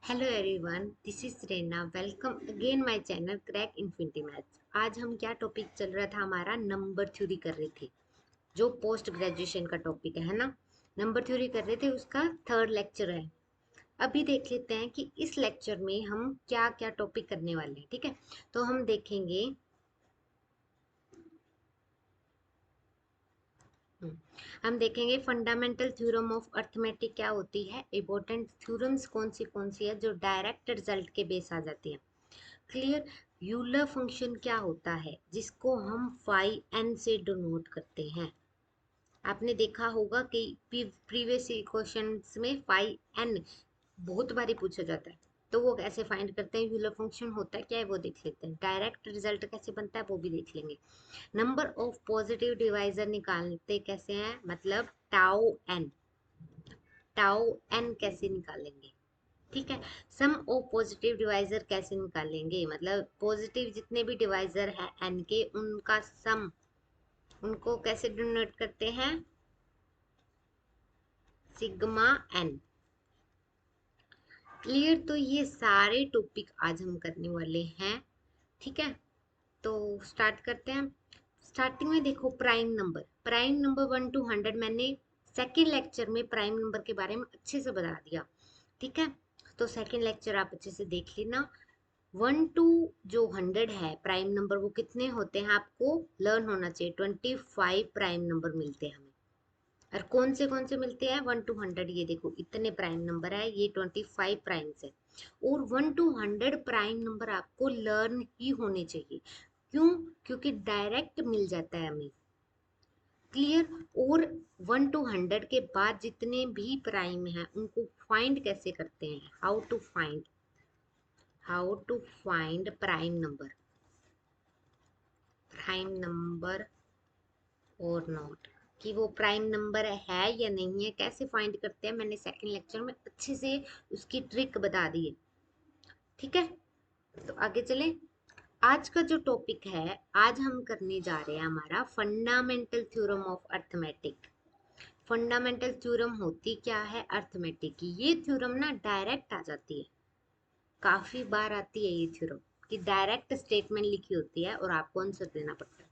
Hello everyone, this is Rena. Welcome again my channel crack infinity maths. आज हम क्या topic चल रहा था हमारा, नंबर थ्योरी कर रहे थे, जो पोस्ट ग्रेजुएशन का टॉपिक है ना। नंबर थ्योरी कर रहे थे, उसका थर्ड लेक्चर है। अभी देख लेते हैं कि इस लेक्चर में हम क्या क्या टॉपिक करने वाले हैं। ठीक है, तो हम देखेंगे हम देखेंगे फंडामेंटल थ्योरम ऑफ अर्थमेटिक क्या होती है, इंपॉर्टेंट थ्योरम्स कौन सी है जो डायरेक्ट रिजल्ट के बेस आ जाती है। क्लियर। यूलर फंक्शन क्या होता है, जिसको हम फाई एन से डिनोट करते हैं। आपने देखा होगा कि प्रीवियस क्वेश्चंस में फाई एन बहुत बारी पूछा जाता है। तो वो कैसे फाइंड करते हैं, यूलर फंक्शन होता है क्या है वो देख लेते हैं, डायरेक्ट रिजल्ट कैसे बनता है वो भी देख लेंगे। नंबर ऑफ पॉजिटिव डिवाइजर निकालते कैसे हैं, मतलब टाउ एन कैसे निकालेंगे। ठीक है। सम ऑफ पॉजिटिव डिवाइजर कैसे निकालेंगे, मतलब पॉजिटिव जितने भी डिवाइजर है एन के, उनका सम, उनको कैसे डिनोट करते हैं, सिग्मा एन। क्लियर। तो ये सारे टॉपिक आज हम करने वाले हैं। ठीक है, तो स्टार्ट करते हैं। स्टार्टिंग में देखो, प्राइम नंबर 1 to 100 मैंने सेकेंड लेक्चर में प्राइम नंबर के बारे में अच्छे से बता दिया। ठीक है, तो सेकेंड लेक्चर आप अच्छे से देख लेना। 1 to जो 100 है प्राइम नंबर, वो कितने होते हैं आपको लर्न होना चाहिए। 25 प्राइम नंबर मिलते हैं हमें। और कौन से मिलते हैं, 1 to 100। ये देखो इतने प्राइम नंबर है, ये 25 प्राइम्स है। और 1 to 100 प्राइम नंबर आपको लर्न ही होने चाहिए। क्यों? क्योंकि डायरेक्ट मिल जाता है हमें। क्लियर। और 1 to 100 के बाद जितने भी प्राइम हैं उनको फाइंड कैसे करते हैं, how to find prime number और नॉट, कि वो प्राइम नंबर है या नहीं है, कैसे फाइंड करते हैं, मैंने सेकंड लेक्चर में अच्छे से उसकी ट्रिक बता दी है। ठीक है, तो आगे चले। आज का जो टॉपिक है, आज हम करने जा रहे हैं हमारा fundamental theorem of arithmetic. Fundamental theorem होती क्या है, अर्थमेटिक की। ये थ्योरम ना डायरेक्ट आ जाती है, काफी बार आती है ये थ्योरम, कि डायरेक्ट स्टेटमेंट लिखी होती है और आपको आंसर देना पड़ता है।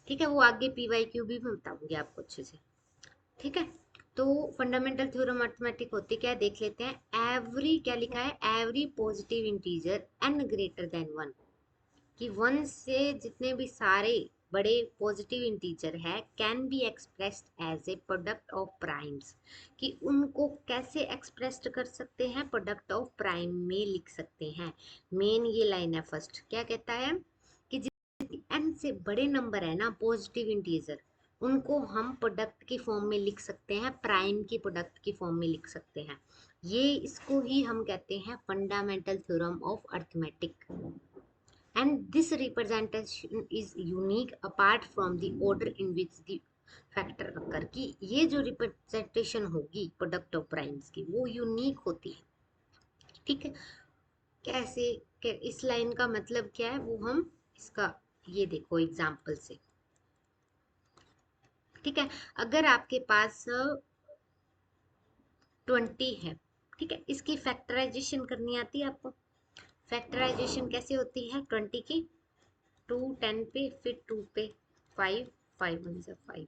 ठीक है, वो आगे PYQ भी मैं बताऊंगी आपको अच्छे से। ठीक है, तो फंडामेंटल थ्योरम अर्थमेटिक होती क्या है देख लेते हैं। एवरी, क्या लिखा है, every positive integer n greater than 1, कि 1 से जितने भी सारे बड़े पॉजिटिव इंटीजर है can be expressed as a product of primes, कि उनको कैसे एक्सप्रेस्ड कर सकते हैं, प्रोडक्ट ऑफ प्राइम में लिख सकते हैं। मेन ये लाइन है फर्स्ट, क्या कहता है कि एन से बड़े नंबर है ना पॉजिटिव इंटीजर, उनको हम प्रोडक्ट की फॉर्म में लिख सकते हैं, प्राइम की प्रोडक्ट की फॉर्म में लिख सकते हैं। ये इसको ही हम कहते हैं fundamental theorem of arithmetic. And this representation is unique apart from the order in which the factor occur, कि ये जो रिप्रेजेंटेशन होगी प्रोडक्ट ऑफ प्राइम्स की, वो यूनिक होती है। ठीक है, कैसे, इस लाइन का मतलब क्या है वो हम इसका ये देखो एग्जाम्पल से। ठीक है, अगर आपके पास 20 है, ठीक है, इसकी फैक्टराइजेशन करनी आती है आपको। फैक्टराइजेशन कैसे होती है 20 की, 2 10 पे, फिर 2 पे 5, 5 1 से 5।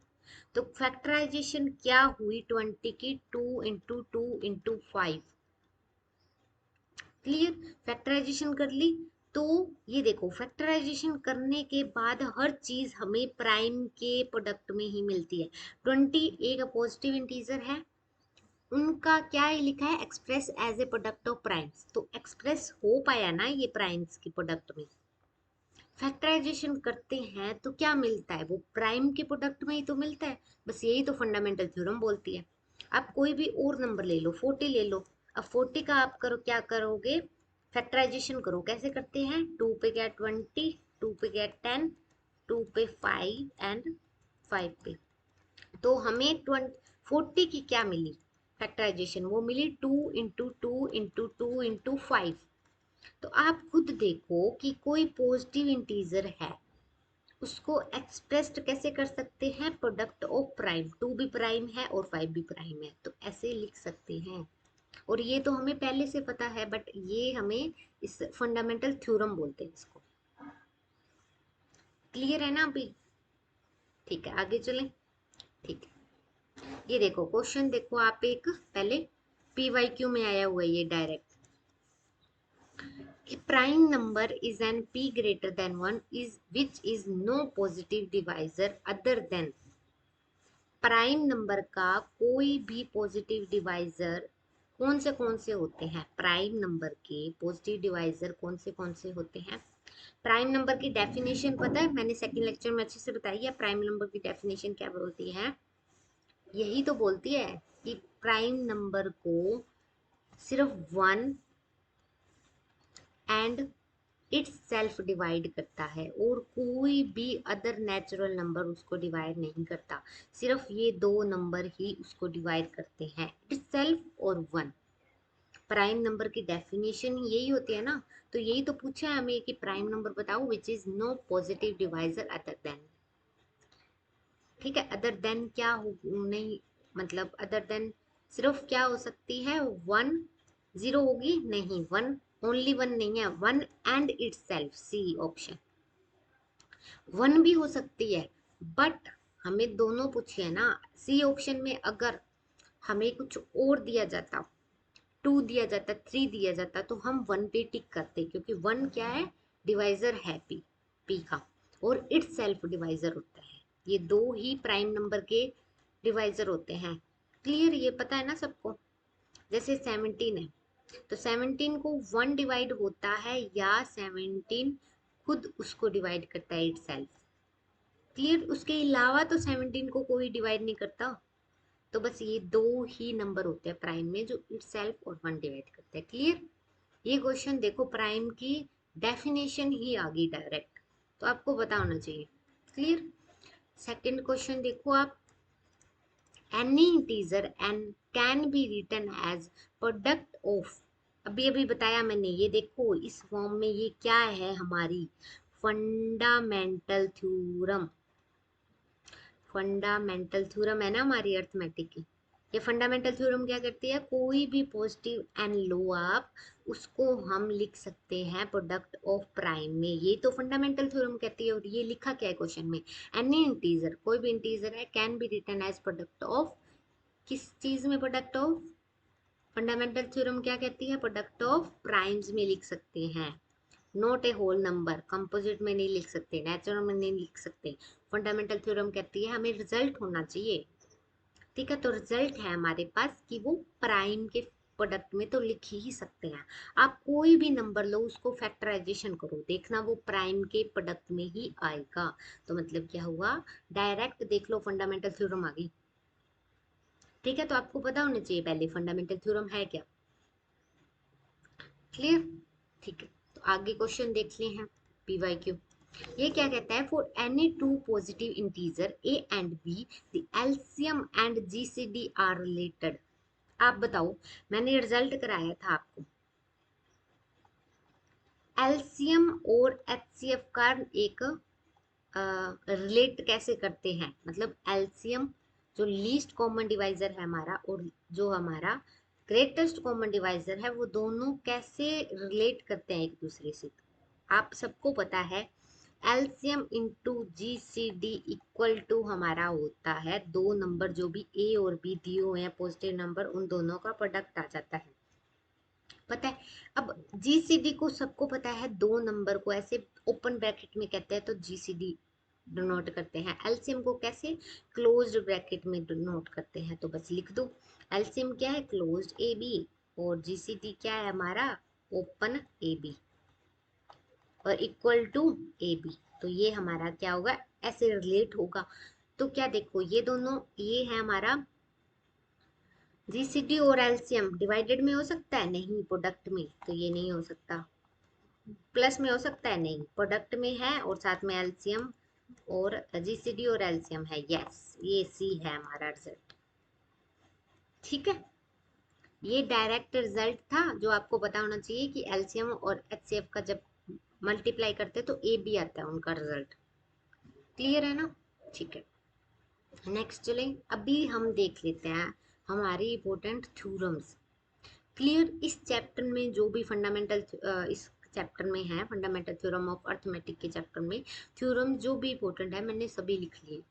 तो फैक्टराइजेशन क्या हुई 20 की, 2 into 2 into 5। क्लियर। फैक्टराइजेशन कर ली। तो ये देखो फैक्टराइजेशन करने के बाद हर चीज हमें प्राइम के प्रोडक्ट में ही मिलती है। 20 एक पॉजिटिव इंटीजर है, उनका क्या है लिखा है, express as a product of primes, तो एक्सप्रेस हो पाया ना ये प्राइम्स की प्रोडक्ट में। फैक्टराइजेशन करते हैं तो क्या मिलता है, वो प्राइम के प्रोडक्ट में ही तो मिलता है। बस यही तो फंडामेंटल थ्योरम बोलती है। आप कोई भी और नंबर ले लो, 40 ले लो। अब 40 का आप करो, क्या करोगे, फैक्टराइजेशन करो। कैसे करते हैं, 2 पे गया 20, 2 पे गया 10, 2 पे 5 एंड 5 पे। तो हमें 40 की क्या मिली फैक्टराइजेशन, वो मिली 2 into 2 into 2 into 5। तो आप खुद देखो कि कोई पॉजिटिव इंटीजर है, उसको एक्सप्रेस्ड कैसे कर सकते हैं, प्रोडक्ट ऑफ प्राइम। 2 भी प्राइम है और 5 भी प्राइम है, तो ऐसे लिख सकते हैं। और ये तो हमें पहले से पता है, बट ये हमें इस फंडामेंटल थ्योरम बोलते हैं इसको। क्लियर है ना अभी? ठीक है, आगे चलें। ठीक है, ये देखो क्वेश्चन देखो आप, एक पहले PYQ में आया हुआ है ये direct. A prime number is an p greater than 1 is which is no positive divisor other than। Prime number का कोई भी पॉजिटिव डिवाइजर कौन से होते हैं? प्राइम नंबर के पॉजिटिव डिवाइजर कौन से होते हैं? प्राइम नंबर की डेफिनेशन पता है, मैंने सेकंड लेक्चर में अच्छे से बताई है। प्राइम नंबर की डेफिनेशन क्या बोलती है? यही तो बोलती है कि प्राइम नंबर को सिर्फ one and it's self divide करता है, और कोई भी अदर नेचुरल नंबर उसको डिवाइड नहीं करता। सिर्फ ये दो नंबर ही उसको डिवाइड करते हैं, इट्स सेल्फ और वन। प्राइम नंबर की डेफिनेशन यही होती है ना। तो यही तो पूछा है हमें कि प्राइम नंबर बताओ which is no positive divisor other than. ठीक है, अदर देन क्या हो, नहीं मतलब अदर देन सिर्फ क्या हो सकती है? वन। जीरो होगी नहीं, वन, ओनली वन नहीं है, one and itself, C option. One भी हो सकती है, बट हमें दोनों पूछी है ना। सी ऑप्शन में अगर हमें कुछ और दिया जाता, टू दिया जाता, थ्री दिया जाता, तो हम वन पे टिक करते, क्योंकि वन क्या है? डिवाइजर है पी का, और इट्स सेल्फ डिवाइजर होता है। ये दो ही प्राइम नंबर के डिवाइजर होते हैं। क्लियर? ये पता है ना सबको? जैसे 17 है, तो 17 को वन डिवाइड होता है, या 17 खुद उसको डिवाइड करता है इट सेल्फ। क्लियर? उसके अलावा तो 17 को कोई डिवाइड नहीं करता। तो बस ये दो ही नंबर होते हैं प्राइम में जो इट सेल्फ और वन डिवाइड करते हैं। क्लियर? ये क्वेश्चन देखो, प्राइम की डेफिनेशन ही आ गई डायरेक्ट, तो आपको पता होना चाहिए। क्लियर? सेकंड क्वेश्चन देखो आप, any integer n can be written as product of। अभी अभी बताया मैंने, ये देखो इस फॉर्म में ये क्या है? हमारी फंडामेंटल थ्योरम। फंडामेंटल थ्योरम है ना हमारी अर्थमेटिक की। ये फंडामेंटल थ्योरम क्या करती है? कोई भी पॉजिटिव एन लो आप, उसको हम लिख सकते हैं प्रोडक्ट ऑफ प्राइम में। ये तो फंडामेंटल थ्योरम कहती है। और ये लिखा क्या है क्वेश्चन में? एनी इंटीजर, कोई भी इंटीजर है, can be written as product of. किस चीज में प्रोडक्ट ऑफ? फंडामेंटल थ्योरम क्या कहती है? प्रोडक्ट ऑफ प्राइम्स में लिख सकते हैं। Not a whole number, composite में नहीं लिख सकते, नेचुरल में नहीं लिख सकते। फंडामेंटल थ्योरम कहती है हमें रिजल्ट होना चाहिए। ठीक है, तो रिजल्ट है हमारे पास कि वो प्राइम के प्रोडक्ट में तो लिख ही सकते हैं। आप कोई भी नंबर लो, उसको फैक्टराइजेशन करो, देखना वो प्राइम के प्रोडक्ट में ही आएगा। तो मतलब क्या हुआ? डायरेक्ट देख लो, फंडामेंटल थ्योरम आ गई। ठीक है, तो आपको पता होना चाहिए पहले फंडामेंटल थ्योरम है क्या। क्लियर? ठीक है, तो आगे क्वेश्चन देख लिए हैं PYQ। ये क्या कहता है? For any two positive integer a and b the LCM and GCD are related. आप बताओ, मैंने रिजल्ट कराया था आपको। एलसीएम और एचसीएफ का एक रिलेट कैसे करते हैं, मतलब एलसीएम जो लीस्ट कॉमन डिवाइजर है हमारा, और जो हमारा ग्रेटेस्ट कॉमन डिवाइजर है, वो दोनों कैसे रिलेट करते हैं एक दूसरे से। आप सबको पता है LCM into GCD equal to हमारा होता है दो नंबर जो भी ए और बी दिए हुए हैं पॉजिटिव नंबर, उन दोनों का प्रोडक्ट आ जाता है। पता है? अब जीसीडी को सबको पता है, दो नंबर को ऐसे ओपन ब्रैकेट में कहते हैं तो जीसीडी डिनोट करते हैं। एलसीएम को कैसे? क्लोज्ड ब्रैकेट में डिनोट करते हैं। तो बस लिख दो, एलसीएम क्या है? क्लोज्ड ए बी, और जीसीडी क्या है हमारा? ओपन ए बी, और इक्वल टू ए बी। तो ये हमारा क्या होगा? ऐसे रिलेट होगा। तो क्या देखो, ये दोनों, ये है हमारा जीसीडी और एलसीएम डिवाइडेड में हो सकता है? नहीं। प्रोडक्ट में? तो ये नहीं हो सकता। प्लस में हो सकता है? नहीं। प्रोडक्ट में है और साथ में एलसीएम और जीसीडी और एलसीएम है। यस, ये सी है हमारा रिजल्ट। ठीक है, ये डायरेक्ट रिजल्ट था जो आपको पता होना चाहिए कि एलसीएम और एचसीएफ का जब मल्टीप्लाई करते तो ए बी आता है उनका रिजल्ट। क्लियर है ना? ठीक है, नेक्स्ट चलें। अभी हम देख लेते हैं हमारी इंपॉर्टेंट थ्योरम्स। क्लियर। इस चैप्टर में जो भी फंडामेंटल इस चैप्टर में है, फंडामेंटल थ्योरम ऑफ अर्थमेटिक के चैप्टर में थ्योरम जो भी इंपॉर्टेंट है मैंने सभी लिख लिए।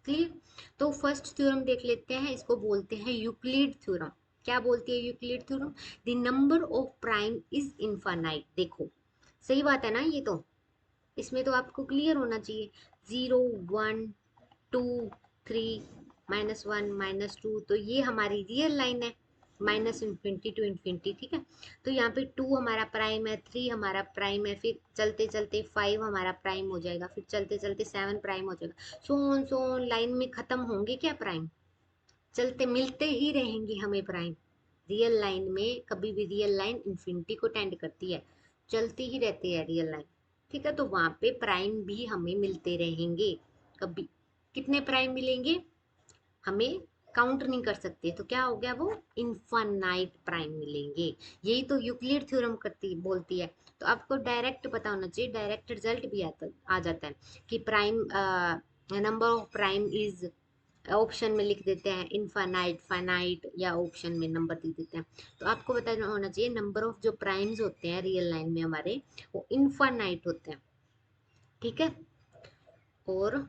क्लियर। तो फर्स्ट थ्योरम देख लेते हैं, इसको बोलते हैं यूक्लिड थ्योरम। क्या बोलती है Euclid theorem? The number of prime is infinite. देखो सही बात है ना, ये तो इसमें तो आपको क्लियर होना चाहिए। 0 1 2 3 -1 -2, तो ये हमारी रियल लाइन है, माइनस इन्फिनिटी टू इन्फिनिटी। ठीक है, तो यहाँ पे 2 हमारा प्राइम है, 3 हमारा प्राइम है, फिर चलते चलते 5 हमारा प्राइम हो जाएगा, फिर चलते चलते 7 प्राइम हो जाएगा, सो ऑन लाइन में खत्म होंगे क्या प्राइम? चलते मिलते ही रहेंगे हमें प्राइम। रियल लाइन में कभी भी रियल लाइन इन्फिनिटी को टेंड करती है, चलती ही रहती है रियल लाइन। ठीक है, तो वहां पे प्राइम भी हमें मिलते रहेंगे। कभी कितने प्राइम मिलेंगे हमें काउंट नहीं कर सकते, तो क्या हो गया, वो इनफाइनाइट प्राइम मिलेंगे। यही तो यूक्लिड थ्योरम करती बोलती है। तो आपको डायरेक्ट पता होना चाहिए, डायरेक्ट रिजल्ट भी आ जाता है कि prime number of prime is, option में लिख देते हैं इनफाइनाइट, फाइनाइट, या ऑप्शन में नंबर लिख देते हैं। तो आपको पता होना चाहिए नंबर ऑफ जो प्राइम्स होते हैं रियल लाइन में हमारे, वो इनफाइनाइट होते हैं। ठीक है, और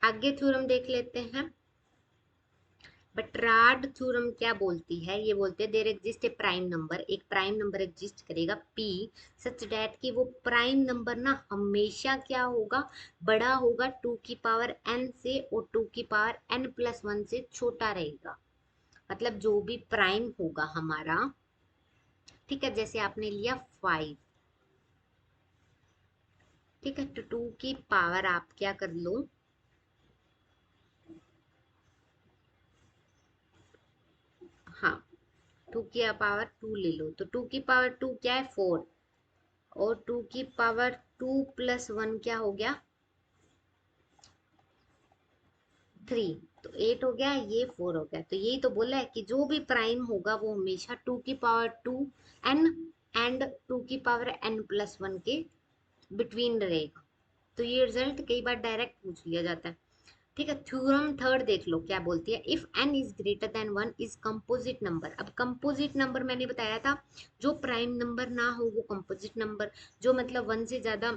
आगे थ्योरम देख लेते हैं। बटराड थ्योरम क्या बोलती है? ये बोलते हैं there exist a prime number, एक प्राइम नंबर एग्जिस्ट करेगा p सच डैट कि वो प्राइम नंबर ना हमेशा क्या होगा, बड़ा होगा 2 की पावर n से, और 2 की पावर n+1 से छोटा रहेगा। मतलब जो भी प्राइम होगा हमारा, ठीक है, जैसे आपने लिया 5, ठीक है, तो 2 की पावर आप क्या कर लो, हाँ 2 की पावर 2 ले लो, तो 2 की पावर 2 क्या है, 4, और 2 की पावर 2+1 क्या हो गया, 3, तो 8 हो गया, ये 4 हो गया। तो यही तो बोला है कि जो भी प्राइम होगा वो हमेशा 2 की पावर 2n एंड 2 की पावर n+1 के बिटवीन रहेगा। तो ये रिजल्ट कई बार डायरेक्ट पूछ लिया जाता है। ठीक है, थ्योरम थर्ड देख लो क्या बोलती है, if n is greater than 1 is composite number. अब कंपोजिट नंबर मैंने बताया था, जो प्राइम नंबर ना हो वो कंपोजिट नंबर, जो मतलब 1 से ज्यादा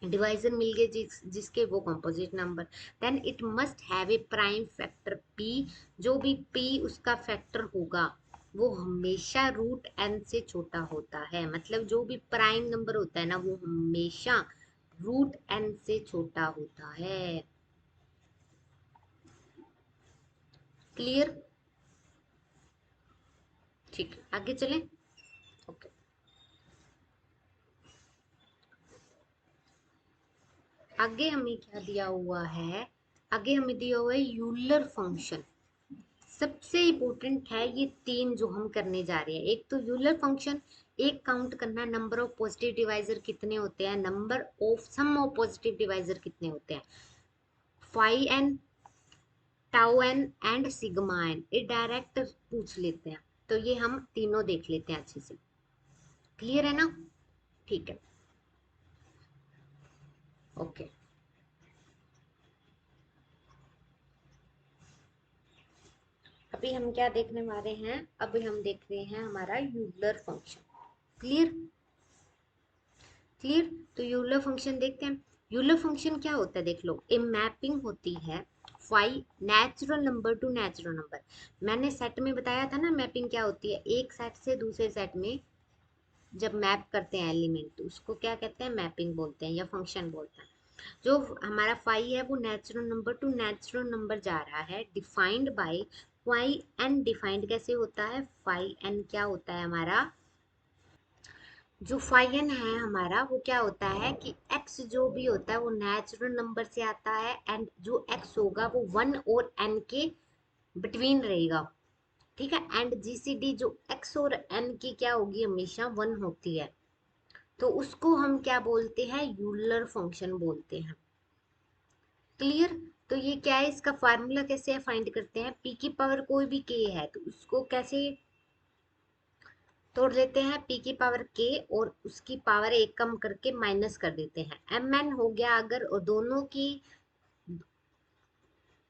डिवाइजर मिल गए जिसके, वो composite number. Then it must have a prime factor p, जो भी p उसका फैक्टर होगा वो हमेशा √n से छोटा होता है। मतलब जो भी प्राइम नंबर होता है ना वो हमेशा √n से छोटा होता है। क्लियर? ठीक है, आगे चलें। ओके, आगे हमें क्या दिया हुआ है, आगे हमें दिया हुआ है यूलर फंक्शन। सबसे इम्पोर्टेंट है ये तीन जो हम करने जा रहे हैं। एक तो यूलर फंक्शन, एक काउंट करना नंबर ऑफ पॉजिटिव डिवाइजर कितने होते हैं, number of sum of positive divisor कितने होते हैं, phi n, tau n and sigma n, ये डायरेक्ट पूछ लेते हैं। तो ये हम तीनों देख लेते हैं अच्छे से। क्लियर है ना? ठीक है, ओके। अभी हम क्या देखने वाले हैं, अभी हम देख रहे हैं हमारा यूलर फंक्शन। क्लियर? क्लियर, तो यूलर फंक्शन देखते हैं। यूलर फंक्शन क्या होता है देख लो, ए मैपिंग होती है phi natural number to natural number. मैंने सेट में बताया था ना मैपिंग क्या होती है, एक सेट से दूसरे सेट में जब मैप करते हैं एलिमेंट, तो उसको क्या कहते हैं, मैपिंग बोलते हैं या फंक्शन बोलते हैं। जो हमारा फाई है वो natural number to natural number जा रहा है, defined by phi n. Defined कैसे होता है, फाई एन क्या होता है हमारा, जो फाई एन है हमारा वो क्या होता है कि एक्स जो भी होता है वो नेचुरल नंबर से आता है, एंड जो एक्स होगा वो 1 और n के बिटवीन रहेगा। ठीक है, एंड जीसीडी जो एक्स और n की क्या होगी, हमेशा 1 होती है। तो उसको हम क्या बोलते हैं, यूलर फंक्शन बोलते हैं। क्लियर? तो ये क्या है, इसका फार्मूला कैसे है, फाइंड करते हैं। p की पावर कोई भी k है तो उसको कैसे तोड़ देते हैं, p की पावर k और उसकी पावर एक कम करके माइनस कर देते हैं, mn हो गया अगर, और दोनों की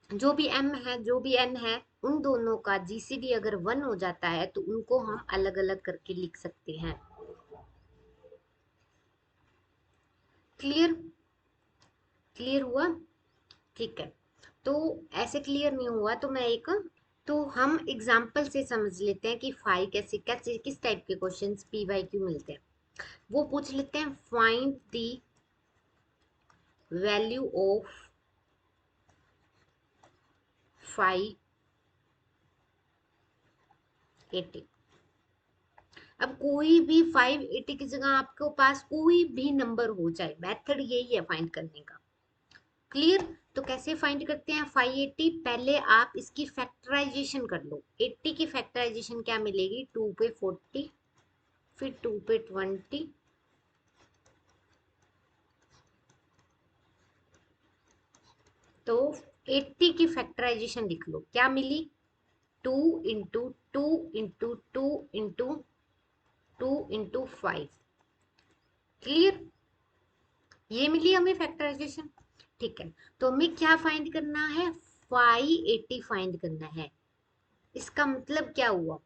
जो भी m है जो भी n है, उन दोनों का जीसीडी अगर 1 हो जाता है तो उनको हम अलग अलग करके लिख सकते हैं। क्लियर? क्लियर हुआ? ठीक है। तो ऐसे क्लियर नहीं हुआ तो मैं एक, तो हम एग्जाम्पल से समझ लेते हैं कि फाइव कैसे कैसे किस टाइप के क्वेश्चंस पी वाई क्यू मिलते हैं। वो पूछ लेते हैं, फाइंड द वैल्यू ऑफ 580। अब कोई भी 580 की जगह आपके पास कोई भी नंबर हो जाए, मेथड यही है फाइंड करने का। क्लियर? तो कैसे फाइंड करते हैं 580? पहले आप इसकी फैक्टराइजेशन कर लो। 80 की फैक्टराइजेशन क्या मिलेगी? 2 पे 40, फिर 2 पे 20, तो 80 की फैक्टराइजेशन लिख लो, क्या मिली? 2 into 2 into 2 into 2 into 5। Clear? ये मिली हमें फैक्टराइजेशन। ठीक है, तो हमें क्या फाइंड करना है? 580 फाइंड करना है। इसका मतलब क्या हुआ?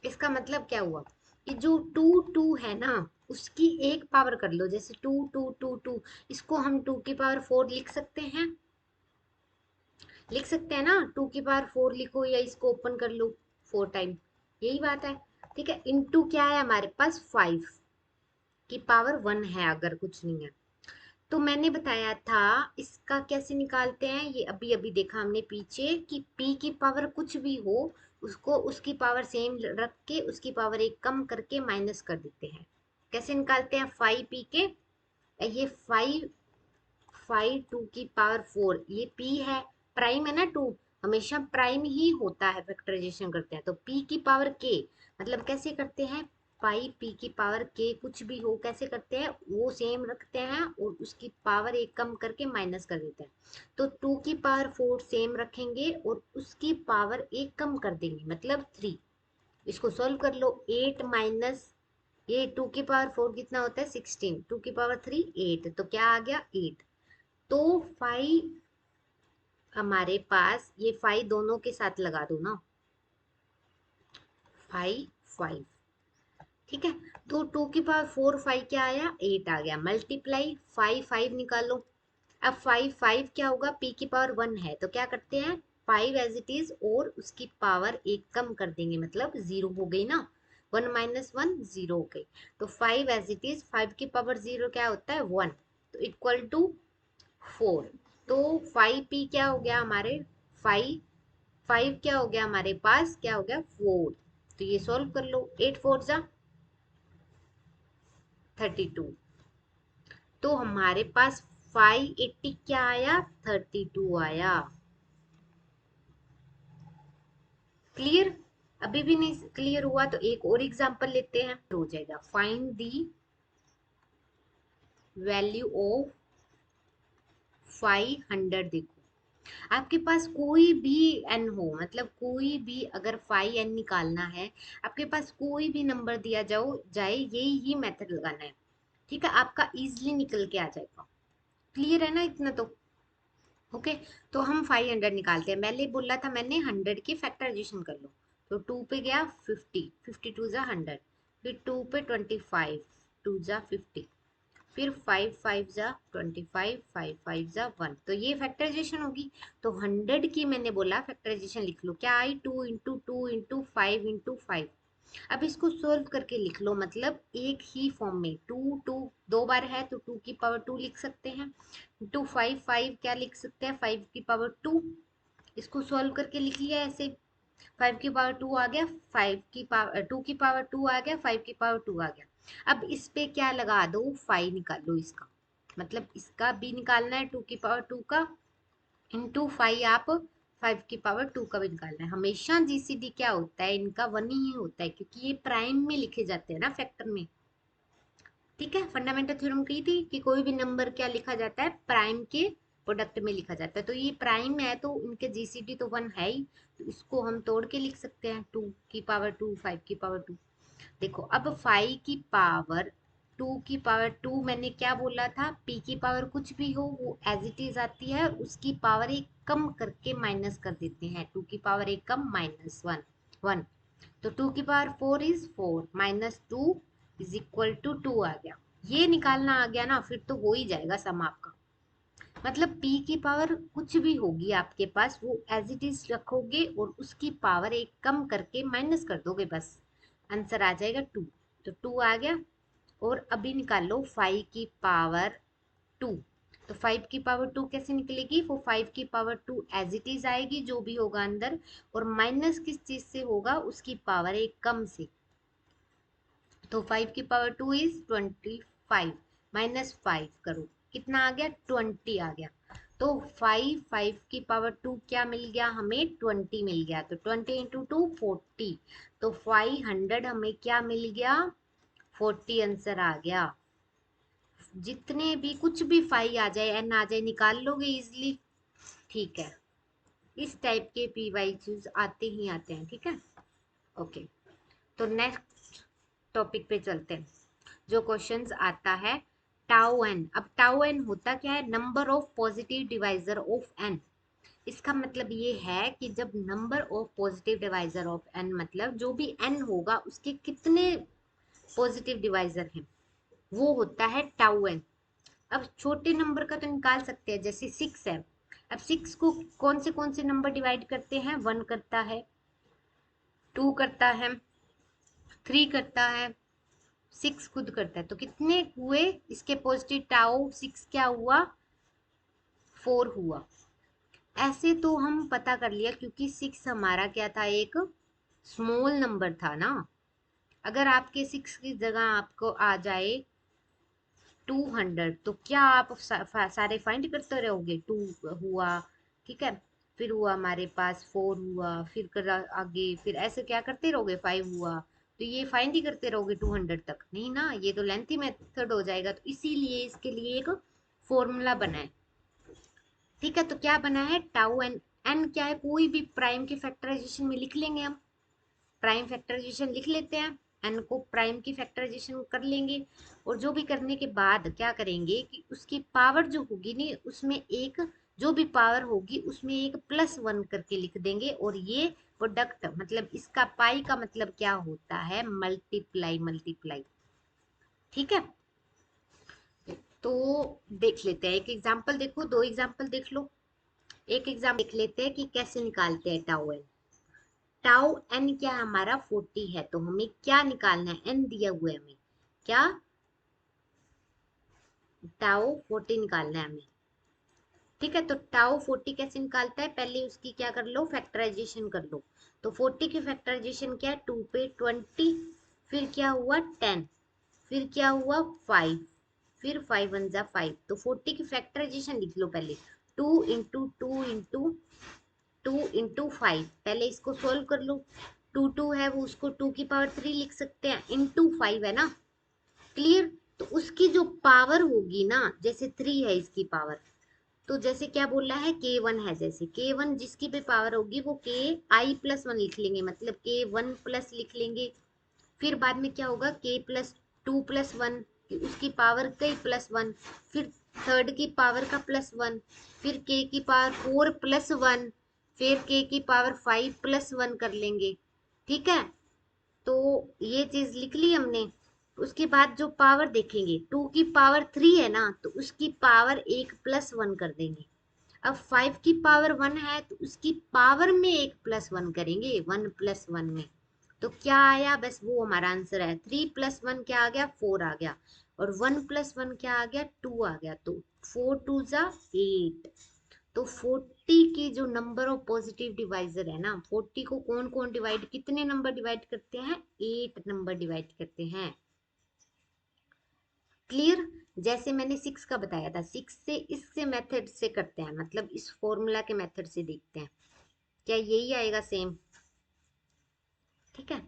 इसका मतलब क्या हुआ कि जो टू टू है ना, उसकी एक पावर कर लो, जैसे टू टू टू टू, इसको हम 2 की पावर 4 लिख सकते हैं। लिख सकते हैं ना, 2 की पावर 4 लिखो या इसको ओपन कर लो 4 टाइम, यही बात है। ठीक है, इनटू क्या है हमारे पास? 5 की पावर 1 है अगर कुछ नहीं है। तो मैंने बताया था इसका कैसे निकालते हैं, ये अभी अभी देखा हमने पीछे कि p की पावर कुछ भी हो, उसको उसकी पावर सेम रख के उसकी पावर 1 कम करके माइनस कर देते हैं। कैसे निकालते हैं? 5p के, ये 5 2 की पावर 4, ये p है, प्राइम है ना 2, हमेशा प्राइम ही होता है फैक्टराइजेशन करते हैं तो p की पावर k, मतलब कैसे करते हैं? पाई p की पावर k कुछ भी हो कैसे करते हैं, वो सेम रखते हैं और उसकी पावर 1 कम करके माइनस कर देते हैं। तो 2 की पावर 4 सेम रखेंगे और उसकी पावर 1 कम कर देंगे, मतलब 3। इसको सॉल्व कर लो, 8 माइनस ये 2 की पावर 4 कितना होता है? 16, 2 की पावर 3 8, तो क्या आ गया? 8। तो 5 हमारे पास, ये 5 दोनों के साथ लगा दो ना, 5 5। ठीक है, तो 2 की पावर 4 5 क्या आया? 8 आ गया, मल्टीप्लाई 5 5 निकालो। अब 5 5 क्या होगा? p की पावर 1 है तो क्या करते हैं? 5 एज इट इज और उसकी पावर 1 कम कर देंगे, मतलब 0 हो गई ना, 1 माइनस 1 0 हो गई। तो 5 एज इट इज, 5 की पावर 0 क्या होता है? 1, तो इक्वल टू 4। तो 5p क्या हो गया हमारे? 5 5 क्या हो गया हमारे पास? क्या हो गया? 4। तो ये सॉल्व कर लो, 8 4 जा 32। तो हमारे पास 580 क्या आया? 32 आया। क्लियर? अभी भी नहीं क्लियर हुआ तो एक और एग्जांपल लेते हैं, हो जाएगा। Find the value of 500। देखो आपके पास कोई भी n हो, मतलब कोई भी अगर 5n निकालना है, आपके पास कोई भी नंबर दिया जाओ जाए, यही ही मेथड लगाना है। ठीक है, आपका इजीली निकल के आ जाएगा। क्लियर है ना इतना तो? ओके, तो हम 500 निकालते हैं। पहले बोला था मैंने 100 की फैक्टराइजेशन कर लो, तो 2 पे गया 50, 52 जा 100, फिर 2 पे 25, 2 जा 50, फिर 5 5 जा 25, 5 5 जा 1, तो ये फैक्टराइजेशन होगी। तो 100 की मैंने बोला फैक्टराइजेशन लिख लो, क्या आई? 2 इंटू 2 इंटू 5 इंटू 5। अब इसको सोल्व करके लिख लो, मतलब एक ही फॉर्म में, 2 2 दो बार है तो 2 की पावर 2 लिख सकते हैं, इंटू 5 5 क्या लिख सकते हैं? 5 की पावर 2। इसको सॉल्व करके लिख लिया ऐसे, 5 की पावर 2 आ गया, 2 की पावर 2 आ गया, 5 की पावर 2 आ गया। अब इस पे क्या लगा दो? 5 निकाल लो इसका, मतलब इसका भी निकालना है 2 की पावर 2 का, इंटू 5 आप 5 की पावर 2 का भी निकालना है। हमेशा जीसीडी क्या होता है, इनका 1 ही होता है, क्योंकि ये प्राइम में लिखे जाते हैं ना, फैक्टर में। ठीक है, फंडामेंटल थ्योरम कही थी कि कोई भी नंबर क्या लिखा जाता है? प्राइम के प्रोडक्ट में लिखा जाता है। तो ये प्राइम है तो इनके जीसीडी तो 1 है ही, तो इसको हम तोड़ के लिख सकते हैं, 2 की पावर 2 5 की पावर 2। देखो अब 5 की पावर टू की पावर टू, मैंने क्या बोला था, पी की पावर कुछ भी हो वो एज इट इज आती है, उसकी पावर एक कम करके माइनस कर देते हैं, टू की पावर एक कम माइनस वन, वन। तो टू की power four is four, minus two is equal to two आ गया। ये निकालना आ गया ना, फिर तो हो ही जाएगा सम आपका। मतलब p की पावर कुछ भी होगी आपके पास, वो एज इट इज रखोगे और उसकी पावर एक कम करके माइनस कर दोगे, बस आंसर आ जाएगा टू। तो टू आ गया। और अभी निकाल लो फाइव की पावर टू। तो फाइव की पावर टू कैसे निकलेगी, वो फाइव की power two as it is आएगी जो भी होगा अंदर, और माइनस किस चीज से होगा, उसकी पावर एक कम से। तो फाइव की power two is 25, minus five करो, कितना आ गया, 20 आ गया। तो फाइव, फाइव की पावर टू क्या मिल गया हमें, 20 मिल गया। तो 20 इंटू टू 40, तो 500 हमें क्या मिल गया, 40 आंसर आ गया। जितने भी कुछ भी फाइव आ जाए, एन आ जाए, निकाल लोगे इजिली। ठीक है, इस टाइप के पी वाई क्यूज आते ही आते हैं, ठीक है। ओके, तो नेक्स्ट टॉपिक पे चलते हैं। जो क्वेश्चंस आता है टाउ एन। अब टाउ एन होता क्या है, number of positive divisor of n. इसका मतलब ये है कि जब number of positive divisor of n, मतलब जो भी एन होगा उसके कितने पॉजिटिव डिवाइजर हैं, वो होता है टाउ एन। अब छोटे नंबर का तो निकाल सकते हैं, जैसे सिक्स है। अब सिक्स को कौन से नंबर डिवाइड करते हैं, वन करता है, टू करता है, थ्री करता है, सिक्स खुद करता है। तो कितने हुए इसके पॉजिटिव, टाउ सिक्स क्या हुआ, फोर हुआ। ऐसे तो हम पता कर लिया, क्योंकि सिक्स हमारा क्या था, एक स्मॉल नंबर था ना। अगर आपके सिक्स की जगह आपको आ जाए 200, तो क्या आप सारे फाइंड करते रहोगे, टू हुआ, ठीक है, फिर हुआ हमारे पास फोर हुआ, फिर कर आगे, फिर ऐसे क्या करते रहोगे, फाइव हुआ, तो ये फाइंड ही करते रहोगे 200 तक, नहीं ना, ये तो लेंथी मेथड हो जाएगा। तो इसीलिए इसके लिए एक फॉर्मूला बना है, ठीक है। तो क्या बना है, टाउ एन। एन क्या है, कोई भी प्राइम के फैक्टराइजेशन में लिख लेंगे हम, प्राइम फैक्टराइजेशन लिख लेते हैं, एन को प्राइम की फैक्टराइजेशन कर लेंगे। और जो भी करने के बाद क्या करेंगे कि उसकी पावर जो होगी नहीं, उसमें एक, जो भी पावर होगी उसमें एक प्लस वन करके लिख देंगे। और ये प्रोडक्ट, मतलब इसका पाई का मतलब क्या होता है, मल्टीप्लाई, मल्टीप्लाई, ठीक है। तो देख लेते हैं एक एग्जाम्पल, देखो दो एग्जाम्पल देख लो। एक एग्जाम्पल देख लेते हैं कि कैसे निकालते हैं टाउ एन। टाउ एन क्या है हमारा, 40 है, तो हमें क्या निकालना है, एन दिया हुआ है हमें, क्या, टाउ 40 निकालना है हमें, ठीक है। तो टाउ 40 कैसे निकालता है, पहले उसकी क्या कर लो, फैक्टराइजेशन कर लो। तो 40 की फैक्टराइजेशन क्या है, टू पे 20, फिर क्या हुआ 10, फिर क्या हुआ 5, फिर 5 वन जा 5। तो 40 की फैक्टराइजेशन लिख लो पहले, two into two into two into five, पहले इसको सोल्व कर लो। टू टू है वो, उसको टू की पावर थ्री लिख सकते हैं, इंटू फाइव है ना, क्लियर। तो उसकी जो पावर होगी ना, जैसे थ्री है इसकी पावर, तो जैसे क्या बोल रहा है, के वन है, जैसे के वन जिसकी भी पावर होगी वो के आई प्लस वन लिख लेंगे, मतलब के वन प्लस लिख लेंगे। फिर बाद में क्या होगा, के प्लस टू प्लस वन, उसकी पावर कई प्लस वन, फिर थर्ड की पावर का प्लस वन, फिर के की पावर फोर प्लस वन, फिर के की पावर फाइव प्लस वन कर लेंगे, ठीक है। तो ये चीज लिख ली हमने। उसके बाद जो पावर देखेंगे, टू की पावर थ्री है ना, तो उसकी पावर एक प्लस वन कर देंगे। अब फाइव की पावर वन है, तो उसकी पावर में एक प्लस वन करेंगे, वन प्लस वन में। तो क्या आया, बस वो हमारा आंसर है, थ्री प्लस वन क्या आ गया, फोर आ गया, और वन प्लस वन क्या आ गया, टू आ गया। तो फोर टू जा एट। तो 40 की जो नंबर ऑफ पॉजिटिव डिवाइजर है ना, 40 को कौन कौन डिवाइड, कितने नंबर डिवाइड करते हैं, 8 नंबर डिवाइड करते हैं, क्लियर। जैसे मैंने सिक्स का बताया था, सिक्स से इससे मेथड से करते हैं, मतलब इस फॉर्मूला के मेथड से देखते हैं, क्या यही आएगा सेम, ठीक है।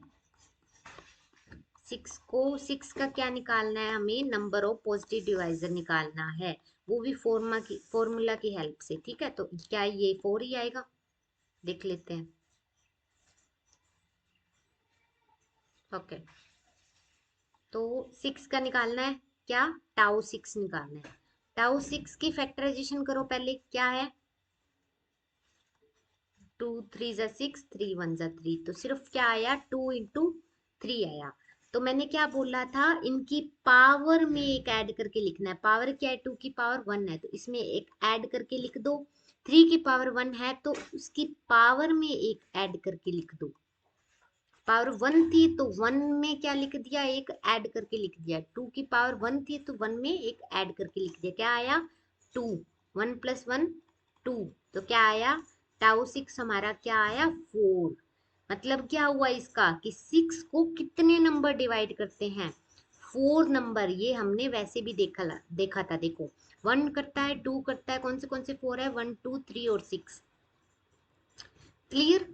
सिक्स का क्या निकालना है हमें, नंबर ऑफ पॉजिटिव डिवाइजर निकालना है, वो भी फॉर्मूला की हेल्प से, ठीक है। तो क्या ये फोर ही आएगा, देख लेते हैं, ओके। तो 6 का निकालना है, क्या टाउ 6 निकालना है। टाउ 6 की फैक्टराइजेशन करो पहले, क्या है 2 3 जा 6, 3 1 जा 3, तो सिर्फ क्या आया 2 इंटू 3 आया। तो मैंने क्या बोला था, इनकी पावर में एक ऐड करके लिखना है। पावर क्या है, 2 की पावर 1 है तो इसमें एक ऐड करके लिख दो। 3 की पावर 1 है तो उसकी पावर में एक ऐड करके लिख दो। पावर 1 थी तो 1 में क्या लिख दिया, एक ऐड करके लिख दिया। 2 की पावर 1 थी तो 1 में एक ऐड करके लिख दिया, क्या आया 2। 1 + 1 2, तो क्या आया टाउ 6 हमारा क्या आया 4। मतलब क्या हुआ इसका कि 6 को कितने नंबर डिवाइड करते हैं, 4 नंबर। ये हमने वैसे भी देखा था, देखो 1 करता है, 2 करता है, कौन से 4 है, 1 2 3 और 6। क्लियर।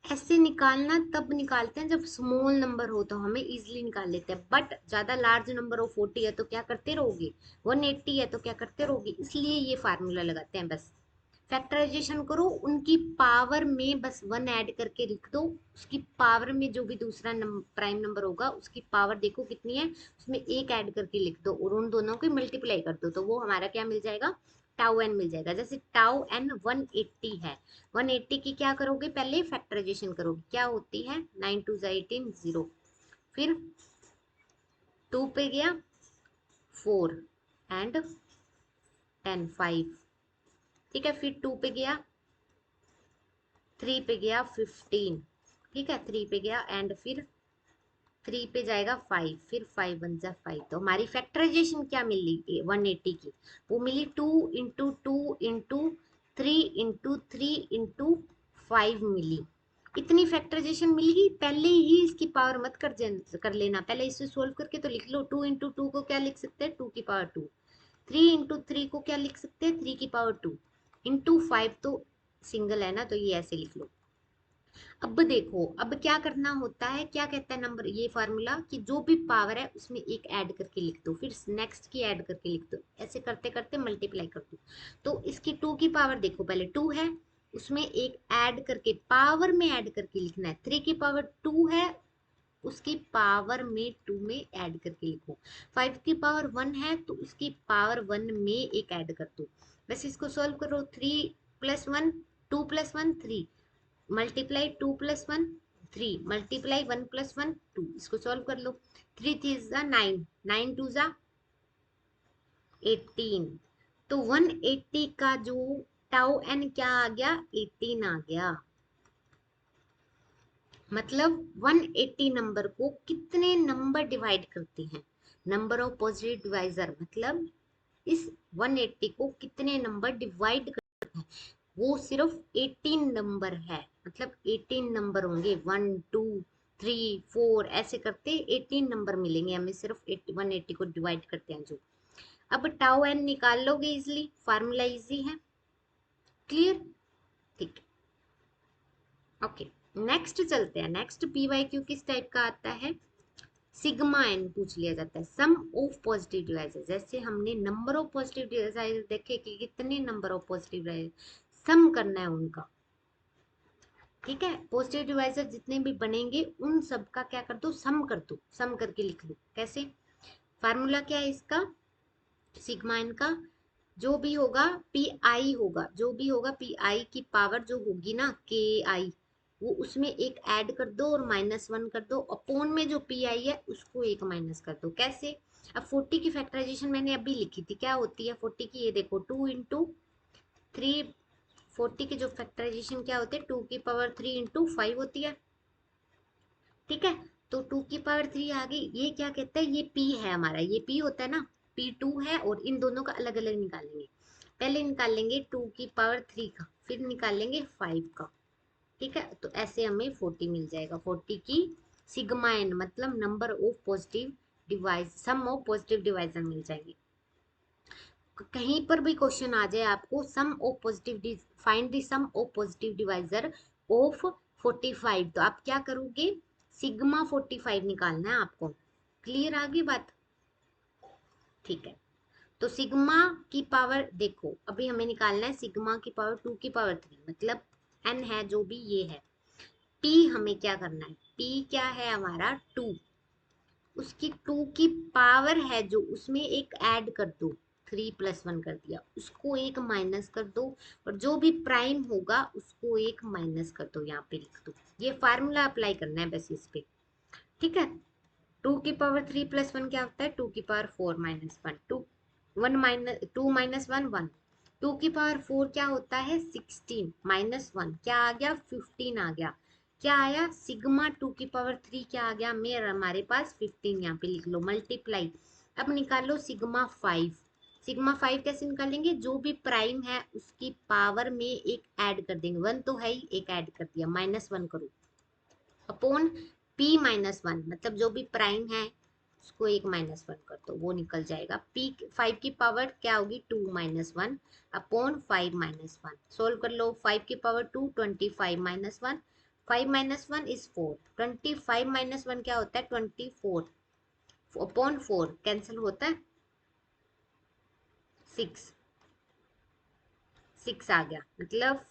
ऐसे निकालना तब निकालते हैं जब स्मॉल नंबर हो तो हमें इजीली निकाल लेते हैं, बट ज्यादा लार्ज नंबर हो 40 है तो क्या करते रहोगे, 180 है तो क्या करते रहोगे, इसलिए ये फार्मूला लगाते हैं। बस फैक्टराइजेशन करो, उनकी पावर में बस 1 ऐड करके लिख दो। उसकी पावर में जो भी दूसरा प्राइम नंबर होगा उसकी पावर देखो कितनी है, उसमें एक ऐड करके लिख दो और उन दोनों की मल्टीप्लाई कर दो, तो वो हमारा क्या मिल जाएगा टाउ एन मिल जाएगा। जैसे टाउ एन 180 है, 180 की क्या करोगे, पहले फैक्टराइजेशन करोगे, क्या होती है 9 2 18 0, फिर 2 पे गया 4 एंड 10 5, ठीक है, फिर 2 पे गया, 3 पे गया 15, ठीक है, 3 पे गया एंड फिर 3 पे जाएगा 5, फिर 5 1 जा 5। तो हमारी फैक्टराइजेशन क्या मिली 180 की, वो मिली 2 इंटू 2 इंटू 3 इंटू 3 इंटू 5 मिली। इतनी फैक्टराइजेशन मिल गई, पहले ही इसकी पावर मत कर लेना, पहले इसे सोल्व करके तो लिख लो। 2 इंटू 2 को क्या लिख सकते हैं, 2 की पावर 2। 3 इंटू 3 को क्या लिख सकते हैं, 3 की पावर 2 इंटू 5, तो सिंगल है ना तो ये ऐसे लिख लो। अब देखो, अब क्या करना होता है, क्या कहता है नंबर ये फार्मूला कि जो भी पावर है उसमें एक ऐड करके लिख दो, फिर नेक्स्ट की ऐड करके लिख दो, ऐसे करते करते मल्टीप्लाई कर दो। तो इसकी 2 की पावर देखो, पहले 2 है उसमें एक ऐड करके पावर में ऐड करके लिखना है। 3 की पावर 2 है उसकी पावर में 2 में ऐड करके लिखो। 5 की पावर 1 है तो उसकी पावर 1 में एक ऐड कर दो। बस इसको सॉल्व करो, 3 + 1 2 + 1 3, मल्टीप्लाई 2 + 1 3, मल्टीप्लाई 1 + 1 2, इसको सॉल्व कर लो। 3 3 जा 9, 9 2 जा 18, तो 180 का जो टाउ एन क्या आ गया 18 आ गया। मतलब 180 नंबर को कितने नंबर डिवाइड करते हैं, नंबर ऑफ पॉजिटिव डिवाइजर, मतलब इस 180 को कितने नंबर डिवाइड करते हैं, वो सिर्फ 18 नंबर है। मतलब 18 नंबर होंगे, 1 2 3 4 ऐसे करते 18 नंबर मिलेंगे हमें, सिर्फ 180 को डिवाइड करते हैं जो। अब टाउ एन निकाल लोगे इजिली, फार्मूला इजी है। क्लियर, ठीक है, ओके। नेक्स्ट चलते हैं, नेक्स्ट पी वाई क्यू किस टाइप का आता है, सिग्मा एन पूछ लिया जाता है, सम ऑफ पॉजिटिव डिवाइसेस। जैसे हमने नंबर ऑफ पॉजिटिव डिवाइसेस देखे कि कितने नंबर ऑफ पॉजिटिव डिवाइसेस, सम करना है उनका, ठीक है। पॉजिटिव डिवाइसेस जितने भी बनेंगे उन सब का क्या कर दो, सम कर दो, सम करके लिख लो। कैसे, फार्मूला क्या है इसका, सिग्मा एन का जो भी होगा पी आई होगा, जो भी होगा पी आई की पावर जो होगी ना के आई, वो उसमें एक ऐड कर दो और -1 कर दो, अपोन में जो पी आई है उसको एक माइनस कर दो। कैसे, अब 40 की फैक्टराइजेशन मैंने अभी लिखी थी, क्या होती है 40 की, ये देखो 2 इंटू 3, 40 की जो फैक्टराइजेशन क्या होती है 2 की पावर 3 इंटू 5 होती है, ठीक है। तो 2 की पावर 3 आ गई, ये क्या कहता है, ये p है हमारा, ये p होता है ना, p2 है, और इन दोनों का अलग अलग निकालेंगे। पहले निकाल लेंगे 2 की पावर 3 का, फिर निकाल लेंगे 5 का, ठीक है। तो ऐसे हमें 40 मिल जाएगा, 40 की सिग्मा एन मतलब number of positive divisor, sum of positive divisor मिल जाएंगे। कहीं पर भी क्वेश्चन आ जाए आपको sum of positive, find the sum of positive divisor of 45, तो आप क्या करोगे, सिग्मा 45 निकालना है आपको। क्लियर आ गई बात, ठीक है। तो सिग्मा की पावर देखो, अभी हमें निकालना है सिग्मा की पावर 2 की पावर 3, मतलब n है जो भी ये है। p हमें क्या करना है, p क्या है हमारा 2, उसकी 2 की पावर है जो, उसमें एक ऐड कर दो, 3 + 1 कर दिया, उसको एक माइनस कर दो, और जो भी प्राइम होगा उसको एक माइनस कर दो, यहाँ पे लिख दो। ये फार्मूला अप्लाई करना है बस इस पे, ठीक है। 2 की पावर 3 + 1 क्या होता है, 2 की पावर 4 - 1, 2 - 1 1, 2 की पावर 4 क्या होता है 16, -1 क्या आ गया 15 आ गया, क्या आया सिग्मा 2 की पावर 3 क्या आ गया मेरे हमारे पास 15, यहाँ पे लिख लो मल्टीप्लाई। अब निकालो सिग्मा 5, सिग्मा 5 कैसे निकालेंगे, जो भी प्राइम है उसकी पावर में एक ऐड कर देंगे, 1 तो है ही, एक ऐड कर दिया, -1 करो अपॉन p - 1, मतलब जो भी प्राइम है उसको एक -1 कर दो, वो निकल जाएगा। p 5 की पावर क्या होगी 2 - 1 अपॉन 5 - 1, सोल्व कर लो, 5 की पावर 2 25 - 1, 5 - 1 इज 4, 25 - 1 क्या होता है 24 अपॉन 4 कैंसिल होता है 6, 6 आ गया, मतलब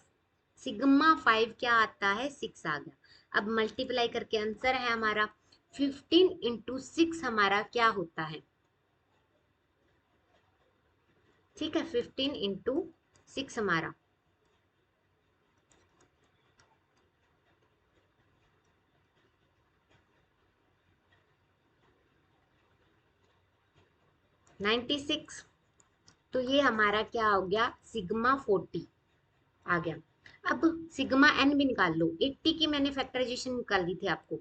सिग्मा 5 क्या आता है 6 आ गया। अब मल्टीप्लाई करके आंसर है हमारा 15 × 6 हमारा क्या होता है, ठीक है 15 × 6 हमारा 96, तो ये हमारा क्या हो गया सिग्मा 40 आ गया। अब सिग्मा एन भी निकाल लो, 80 की मैंने फैक्टराइजेशन निकाल दी थी आपको,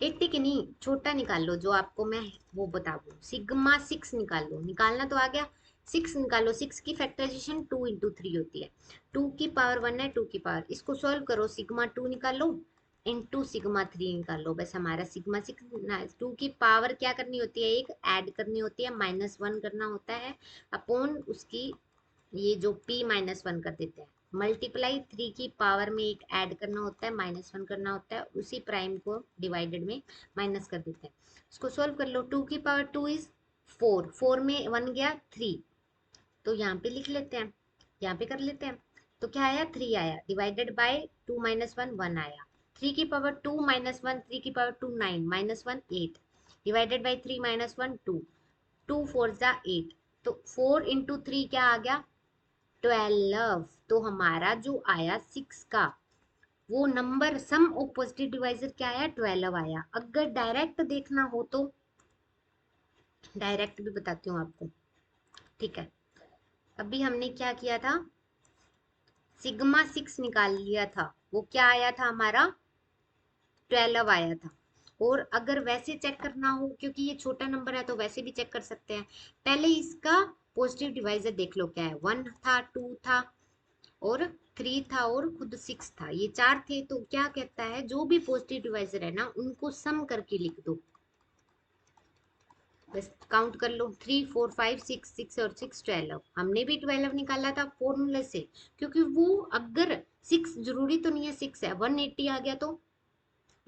80 की नहीं छोटा निकाल लो जो आपको मैं वो बता दूं, सिग्मा 6 निकाल लो, निकालना तो आ गया 6 निकालो, 6 की फैक्टराइजेशन 2 × 3 होती है, 2 की पावर 1 है, 2 की पावर, इसको सॉल्व करो सिग्मा 2 निकालो इंटू सिग्मा 3 निकाल लो, बस हमारा सिग्मा 6 2 की पावर क्या करनी होती है एक ऐड करनी होती है, -1 करना होता है अपॉन उसकी ये जो p -1 कर देते हैं, मल्टीप्लाई 3 की पावर में एक ऐड करना होता है, -1 करना होता है, उसी प्राइम को डिवाइडेड में माइनस कर देते हैं। इसको सोल्व कर लो, 2 की पावर 2 इज 4, 4 में 1 गया 3, तो यहाँ पे लिख लेते हैं, यहाँ पे कर लेते हैं, तो क्या आया 3 आया, डिवाइडेड बाय 2 - 1 1 आया, 3 की पावर 2 - 1, 3 की पावर 2 9 -1 8, डिवाइडेड बाय 3 - 1 2, 2 4 जा 8, तो 4 × 3 क्या आ गया 12, तो हमारा जो आया 6 का वो number sum of positive divisor क्या आया 12 आया। अगर डायरेक्ट देखना हो तो डायरेक्ट भी बताती हूँ आपको, ठीक है। अभी हमने क्या किया था सिग्मा 6 निकाल लिया था, वो क्या आया था हमारा 12 आया था। और अगर वैसे चेक करना हो क्योंकि ये छोटा नंबर है तो वैसे भी चेक कर सकते हैं, पहले इसका पॉजिटिव डिवाइजर देख लो क्या है, 1 था 2 था और 3 था और खुद 6 था, ये 4 थे, तो क्या कहता है जो भी पॉजिटिव डिवाइजर है ना उनको सम करके लिख दो, बस काउंट कर लो 3 4 5 6, 6 और 6 12, हमने भी 12 निकाला था फॉर्मूले से, क्योंकि वो अगर 6 जरूरी तो नहीं है 6 है 180 आ गया तो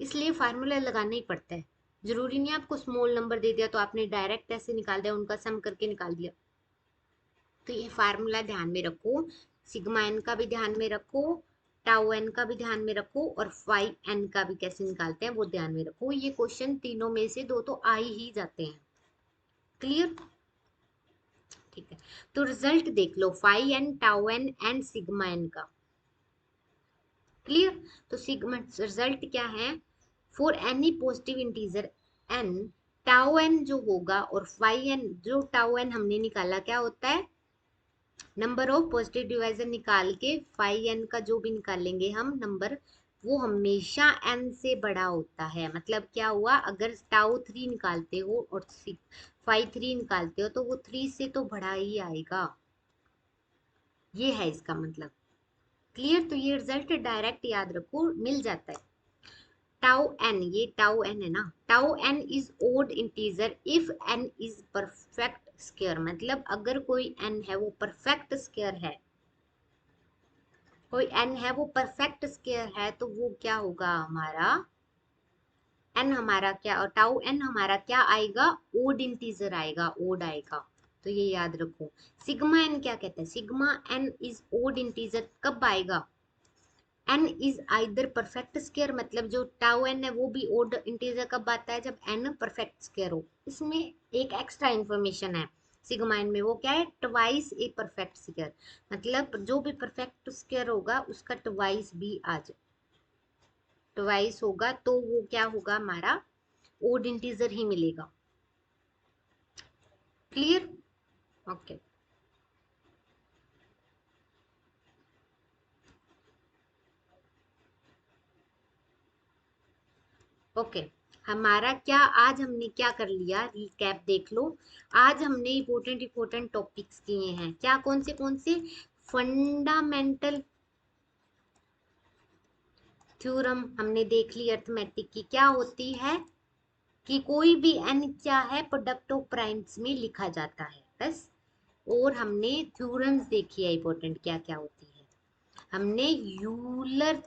इसलिए फार्मूला लगाना ही पड़ता है, जरूरी नहीं है आपको स्मॉल नंबर दे दिया तो आपने डायरेक्ट ऐसे निकाल दिया, उनका सम करके निकाल दिया। तो ये फार्मूला ध्यान में रखो, सिग्मा एन का भी ध्यान में रखो, टाउ एन का भी ध्यान में रखो, और फाइव एन का भी कैसे निकालते हैं वो ध्यान में रखो, ये क्वेश्चन तीनों में से दो तो आ ही जाते हैं। क्लियर, ठीक है। तो रिजल्ट देख लो five n tau n and sigma n का, क्लियर। तो सिग्मा रिजल्ट क्या है, for any positive integer n tau n जो होगा और फाइव एन, जो टाउ एन हमने निकाला क्या होता है नंबर ऑफ पॉजिटिव डिवाइजर, निकाल के फाइव एन का जो भी निकालेंगे हम नंबर वो हमेशा एन से बड़ा होता है, मतलब क्या हुआ अगर टाउ 3 निकालते हो और 5 3 निकालते हो तो वो 3 से तो बड़ा ही आएगा, ये है इसका मतलब। क्लियर, तो ये रिजल्ट डायरेक्ट याद रखो मिल जाता है। टाउ एन, ये टाउ एन है ना, tau n is odd integer if n is perfect square, मतलब अगर कोई एन है वो परफेक्ट स्क्वायर है, कोई एन है वो परफेक्ट स्क्वायर है तो वो क्या होगा हमारा एन हमारा क्या, और टाउ एन हमारा क्या आएगा ओड इंटीजर आएगा, ओड आएगा, तो ये याद रखो। सिग्मा एन क्या कहते हैं, sigma n is odd integer कब आएगा n is either perfect square, मतलब जो टाउ एन है वो भी ओड इंटीजर कब आता है, जब एन परफेक्ट स्क्वायर हो। इसमें एक एक्स्ट्रा इन्फॉर्मेशन है सिग्मा एन में, वो क्या है, ट्वाइस ए परफेक्ट स्क्वायर, मतलब जो भी परफेक्ट स्क्वायर होगा उसका ट्वाइस भी आ जाए, ट्वाइस होगा तो वो क्या होगा, हमारा ओड इंटीजर ही मिलेगा। क्लियर? ओके। ओके, हमारा क्या, आज हमने क्या कर लिया, रिकैप देख लो। आज हमने इम्पोर्टेंट इम्पोर्टेंट टॉपिक्स किए हैं, क्या, कौन से, फंडामेंटल थ्योरम हमने देख ली अर्थमेटिक की, क्या होती है कि कोई भी एन क्या है, प्रोडक्ट ऑफ प्राइम्स में लिखा जाता है, बस। और हमने थ्योरम्स देखी है इंपॉर्टेंट, क्या क्या होती है। हमने यूलर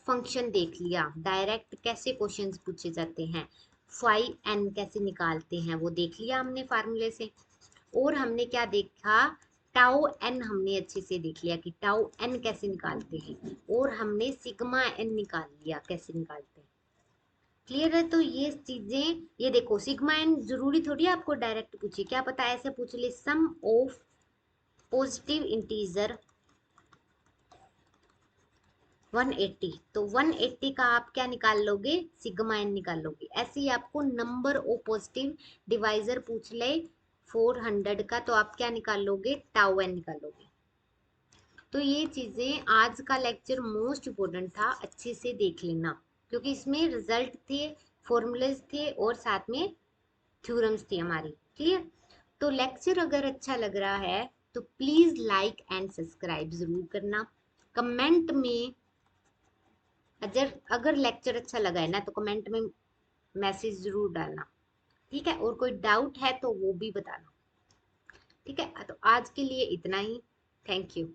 फंक्शन देख लिया, डायरेक्ट कैसे क्वेश्चंस पूछे जाते हैं, फाइव एन कैसे निकालते हैं वो देख लिया हमने फार्मूले से। और हमने क्या देखा, टाउ एन हमने अच्छे से देख लिया कि टाउ एन कैसे निकालते हैं, और हमने सिग्मा एन निकाल लिया कैसे निकालते हैं। क्लियर है? तो ये चीजें, ये देखो सिग्मा एन जरूरी थोड़ी है आपको डायरेक्ट पूछे, क्या पता ऐसे पूछ ले, सम ऑफ पॉजिटिव इंटीजर 180, तो 180 का आप क्या निकाल लोगे, सिग्मा एन निकाल लोगे। ऐसे ही आपको नंबर ऑफ पॉजिटिव डिवाइजर पूछ ले 400 का, तो आप क्या निकाल लोगे, टाउ एन निकाल लोगे। तो ये चीजें, आज का लेक्चर मोस्ट इम्पोर्टेंट था, अच्छे से देख लेना, क्योंकि इसमें रिजल्ट थे, फॉर्मूलेज थे, और साथ में थ्योरम्स थी हमारी। क्लियर? तो लेक्चर अगर अच्छा लग रहा है तो प्लीज लाइक एंड सब्सक्राइब जरूर करना। कमेंट में, अगर अगर लेक्चर अच्छा लगा है ना तो कमेंट में मैसेज जरूर डालना, ठीक है? और कोई डाउट है तो वो भी बताना, ठीक है? तो आज के लिए इतना ही। Thank you.